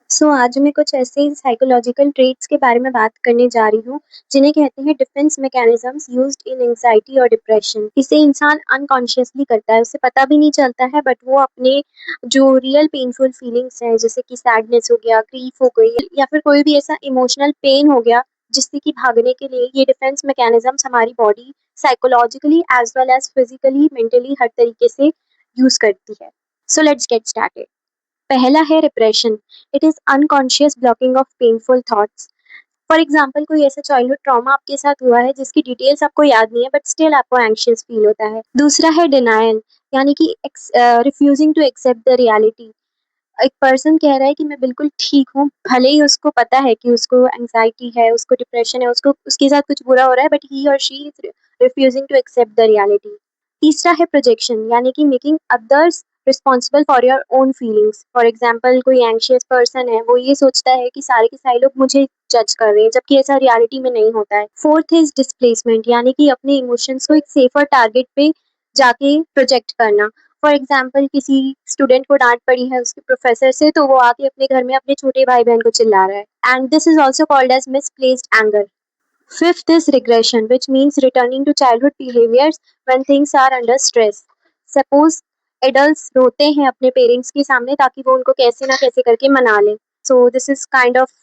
आज मैं कुछ ऐसे साइकोलॉजिकल ट्रेट्स के बारे में बात करने जा रही हूँ, जिन्हें कहते हैं डिफेंस मैकेनिज़्म्स यूज्ड इन एंग्ज़ायटी और डिप्रेशन। इसे इंसान अनकॉन्शियसली करता है, उसे पता भी नहीं चलता है बट वो अपने जो रियल पेनफुल फीलिंग्स हैं, जैसे कि सैडनेस हो गया, ग्रीफ हो गई या फिर कोई भी ऐसा इमोशनल पेन हो गया, जिससे कि भागने के लिए ये डिफेंस मैकेनिज़्म्स हमारी body psychologically as well as physically, mentally हर तरीके से यूज़ करती है। So let's get started. पहला है repression. It is unconscious blocking of painful thoughts. For example कोई ऐसा चाइल्डहुड ट्रॉमा आपके साथ हुआ है जिसकी डिटेल्स आपको याद नहीं है बट स्टिल आपको एंग्शियस फील होता है। दूसरा है डिनायल, यानी कि refusing to accept the reality. एक पर्सन कह रहा है कि मैं बिल्कुल ठीक हूँ, भले ही उसको पता है कि उसको एंग्जायटी है, उसको डिप्रेशन है, उसको उसके साथ कुछ बुरा हो रहा है बट ही और she is refusing to accept the reality. तीसरा है प्रोजेक्शन, यानी कि making others responsible for your own feelings. For example कोई एंग्शियस पर्सन है, वो ये सोचता है कि सारे के सारे लोग मुझे जज कर रहे हैं, जबकि ऐसा रियलिटी में नहीं होता है। फोर्थ इज डिस्प्लेसमेंट, यानी कि अपने इमोशंस को एक सेफर टारगेट पे जाके प्रोजेक्ट करना। फॉर एग्जाम्पल किसी स्टूडेंट को डांट पड़ी है उसके प्रोफेसर से, तो वो आके अपने घर में अपने छोटे भाई बहन को चिल्ला रहा है, and this is also called as misplaced anger. Fifth is regression, which means returning to childhood behaviors when things are under stress. Suppose adults रोते हैं अपने पेरेंट्स के सामने ताकि वो उनको कैसे ना कैसे करके मना लें. So this is kind of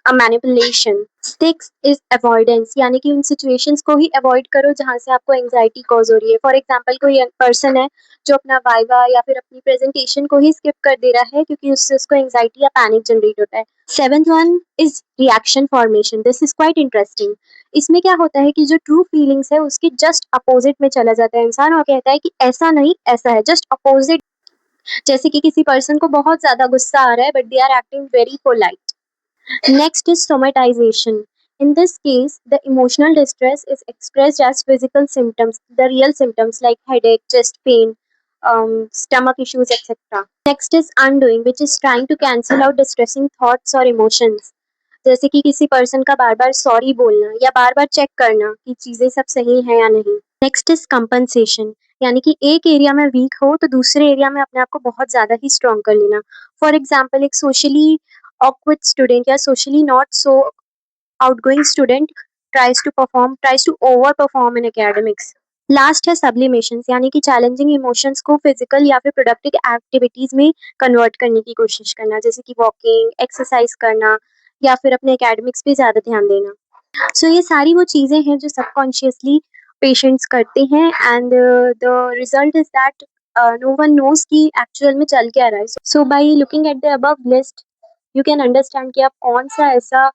a manipulation. Sixth is avoidance, यानी कि उन सिचुएशंस को ही अवॉइड करो जहाँ से आपको एंग्जाइटी कॉज हो रही है. फॉर एग्जाम्पल कोई पर्सन है जो अपना वाइवा या फिर अपनी प्रेजेंटेशन को ही स्किप कर दे रहा है क्योंकि उससे उसको एंग्जाइटी या पैनिक जनरेट होता है. Seventh one is reaction formation. This is quite interesting. इसमें क्या होता है कि जो ट्रू फीलिंग्स है उसके जस्ट अपोजिट में चला जाता है इंसान और कहता है कि ऐसा नहीं ऐसा है, जस्ट अपोजिट. जैसे कि किसी पर्सन को बहुत ज्यादा गुस्सा आ रहा है but they are acting very polite. Next is somatization. In this case, the emotional distress is expressed as physical symptoms, the real symptoms like headache, chest pain, stomach issues, etc. Next is undoing, which is trying to cancel out distressing thoughts or emotions. जैसे कि किसी person का बार बार sorry बोलना या बार बार check करना कि चीजें सब सही है या नहीं. नेक्स्ट इज कंपनसेशन, यानी कि एक एरिया में वीक हो तो दूसरे एरिया में अपने आप को बहुत ज्यादा ही स्ट्रॉन्ग कर लेना. फॉर एग्जाम्पल एक सोशली awkward student या socially not so outgoing student tries to overperform in academics. Last है सब्लिमेशंस, यानी कि चैलेंजिंग इमोशंस को फिजिकल या फिर प्रोडक्टिव एक्टिविटीज में कन्वर्ट करने की कोशिश करना, जैसे कि वॉकिंग, एक्सरसाइज करना या फिर अपने एकेडमिक्स पे ज़्यादा ध्यान देना. ये सारी वो चीज़ें हैं जो सबकॉन्शियसली पेशेंट्स करते हैं, and the result is that no one knows कि एक्चुअल में चल क्या रहा है. So by looking at the above list you can understand कि आप कौन सा ऐसा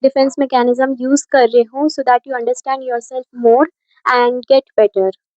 डिफेंस मैकेनिज्म यूज कर रहे हो, so that you understand your self more and get better.